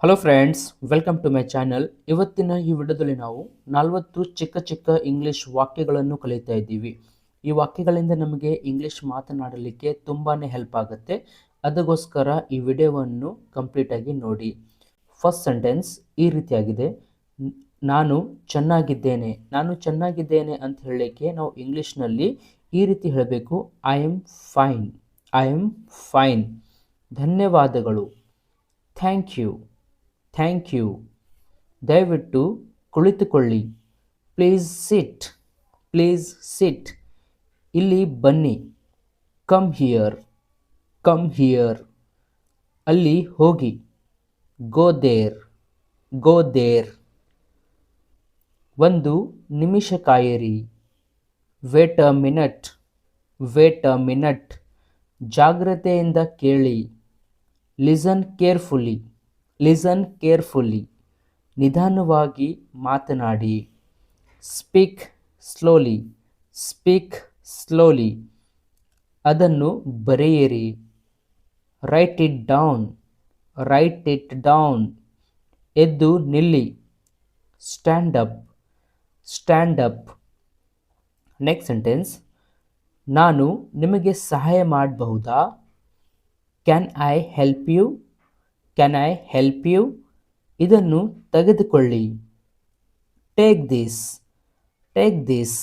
Hello friends, welcome to my channel. ಇವತ್ತಿನ ಈ ವಿಡಿಯೋದಲ್ಲಿ ನಾವು 40 ಚಿಕ್ಕ ಚಿಕ್ಕ ಇಂಗ್ಲಿಷ್ ವಾಕ್ಯಗಳನ್ನು ಕಲಿತಾ ಇದ್ದೀವಿ. ಈ ವಾಕ್ಯಗಳಿಂದ ನಮಗೆ ಇಂಗ್ಲಿಷ್ ಮಾತನಾಡಲಿಕ್ಕೆ ತುಂಬಾ ಹೆಲ್ಪ್ ಆಗುತ್ತೆ. ಅದಕ್ಕೋಸ್ಕರ ಈ ವಿಡಿಯೋವನ್ನು ಕಂಪ್ಲೀಟಾಗಿ ನೋಡಿ. ಫಸ್ಟ್ ಸೆಂಟೆನ್ಸ್ ಈ ರೀತಿಯಾಗಿದೆ. ನಾನು ಚೆನ್ನಾಗಿದ್ದೇನೆ. ನಾನು ಚೆನ್ನಾಗಿದ್ದೇನೆ ಅಂತ ಹೇಳಲಿಕ್ಕೆ ನಾವು ಇಂಗ್ಲೀಷ್ನಲ್ಲಿ ಈ ರೀತಿ ಹೇಳಬೇಕು. I am fine. I am fine. ಧನ್ಯವಾದಗಳು. Thank you. Thank you. ದಯವಿಟ್ಟು ಕುಳಿತುಕೊಳ್ಳಿ. Please sit. Please sit. ಇಲ್ಲಿ ಬನ್ನಿ. Come here. Come here. ಅಲ್ಲಿ ಹೋಗಿ. Go there. Go there. ಒಂದು ನಿಮಿಷ ಕಾಯಿರಿ. Wait a minute. Wait a minute. ಜಾಗ್ರತೆಯಿಂದ ಕೇಳಿ. Listen carefully. Listen carefully. ನಿಧಾನವಾಗಿ ಮಾತನಾಡಿ. Speak slowly. Speak slowly. ಅದನ್ನು ಬರೆಯಿರಿ. Write it down. Write it down. ಎದ್ದು ನಿಲ್ಲಿ. Stand up. Stand up. Next sentence. ನಾನು ನಿಮಗೆ ಸಹಾಯ ಮಾಡಬಹುದಾ? Can I help you? Can I help you? ಇದನ್ನು ತೆಗೆದುಕೊಳ್ಳಿ. Take this. Take this.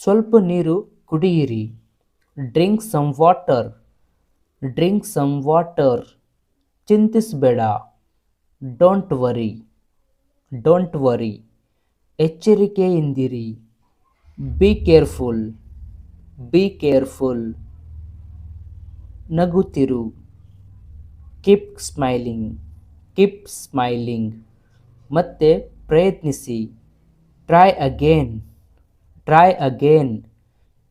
ಸ್ವಲ್ಪ ನೀರು ಕುಡಿಯಿರಿ. Drink some water. Drink some water. ಚಿಂತಿಸಬೇಡ. Don't worry. Don't worry. ಎಚ್ಚರಿಕೆಯಿಂದಿರಿ. Be careful. Be careful. ನಗುತ್ತಿರು. Keep smiling. Keep smiling. ಮತ್ತೆ ಪ್ರಯತ್ನಿಸಿ. Try again. Try again.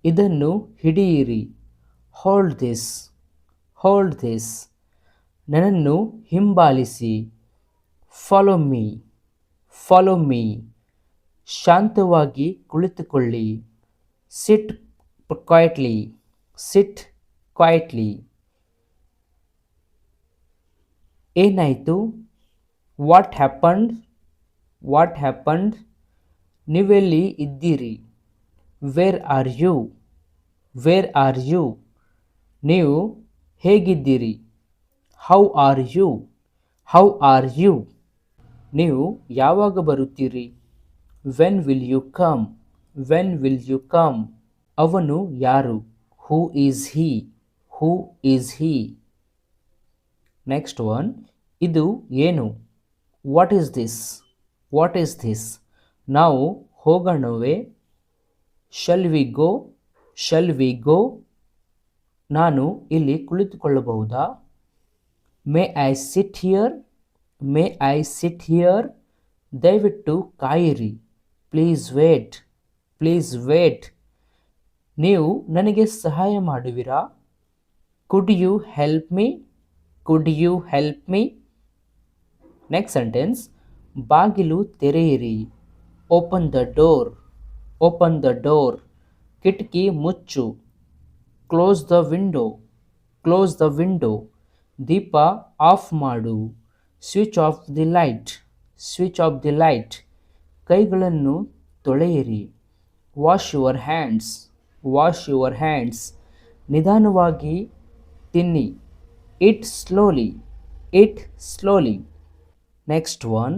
ಇದನ್ನು ಹಿಡಿಯಿರಿ. Hold this. Hold this. ನನ್ನನ್ನು ಹಿಂಬಾಲಿಸಿ. Follow me. Follow me. ಶಾಂತವಾಗಿ ಕುಳಿತುಕೊಳ್ಳಿ. Sit quietly. Sit quietly. ಏನಾಯಿತು? What happened? What happened? ನೀವೆಲ್ಲಿ ಇದ್ದೀರಿ? Where are you? Where are you? ನೀವು ಹೇಗಿದ್ದೀರಿ? How are you? How are you? ನೀವು ಯಾವಾಗ ಬರುತ್ತೀರಿ? When will you come? When will you come? ಅವನು ಯಾರು? Who is he? Who is he? Next one. ಇದು ಏನು? What is this? What is this? ನಾವು ಹೋಗೋಣವೇ? Shall we go? Shall we go? ನಾನು ಇಲ್ಲಿ ಕುಳಿತುಕೊಳ್ಳಬಹುದಾ? May I sit here? May I sit here? ದಯವಿಟ್ಟು ಕಾಯಿರಿ. Please wait. Please wait. ನೀವು ನನಗೆ ಸಹಾಯ ಮಾಡುವಿರಾ? Could you help me? Could you help me? Next sentence. ಬಾಗಿಲು ತೆರೆಯಿರಿ. Open the door. Open the door. ಕಿಟಕಿ ಮುಚ್ಚು. Close the window. Close the window. ದೀಪ ಆಫ್ ಮಾಡು. Switch off the light. Switch off the light. ಕೈಗಳನ್ನು ತೊಳೆಯಿರಿ. Wash your hands. Wash your hands. ನಿಧಾನವಾಗಿ ತಿನ್ನಿ. Eat slowly. Eat slowly. Next one.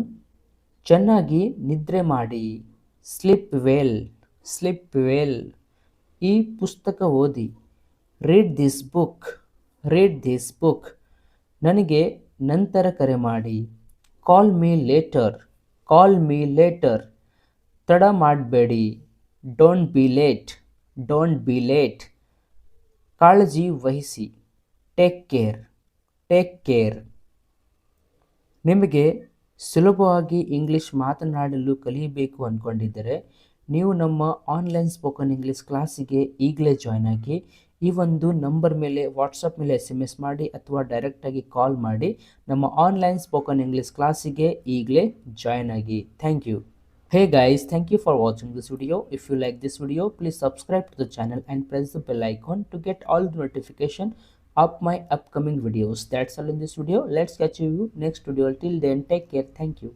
ಚೆನ್ನಾಗಿ ನಿದ್ರೆ ಮಾಡಿ. Sleep well. Sleep well. ಈ ಪುಸ್ತಕ ಓದಿ. Read this book. Read this book. ನನಗೆ ನಂತರ ಕರೆ ಮಾಡಿ. Call me later. Call me later. ತಡ ಮಾಡಬೇಡಿ. Don't be late. Don't be late. ಕಾಳಜಿ ವಹಿಸಿ. Take care. Take care. ನಿಮಗೆ ಸುಲಭವಾಗಿ ಇಂಗ್ಲಿಷ್ ಮಾತನಾಡಲು ಕಲಿಯಬೇಕು ಅಂದ್ಕೊಂಡಿದ್ದರೆ ನೀವು ನಮ್ಮ ಆನ್ಲೈನ್ ಸ್ಪೋಕನ್ ಇಂಗ್ಲಿಷ್ ಕ್ಲಾಸಿಗೆ ಈಗಲೇ ಜಾಯ್ನ್ ಆಗಿ. ಈ ಒಂದು ನಂಬರ್ ಮೇಲೆ ವಾಟ್ಸಪ್ ಮೇಲೆ SMS ಮಾಡಿ ಅಥವಾ ಡೈರೆಕ್ಟಾಗಿ ಕಾಲ್ ಮಾಡಿ ನಮ್ಮ ಆನ್ಲೈನ್ ಸ್ಪೋಕನ್ ಇಂಗ್ಲಿಷ್ ಕ್ಲಾಸಿಗೆ ಈಗಲೇ ಜಾಯ್ನ್ ಆಗಿ. Thank you. Hey guys, thank you for watching this video. If you like this video, please subscribe to the channel and press the bell icon to get all the notification of my upcoming videos. That's all in this video. Let's catch you next video. Till then, take care. Thank you.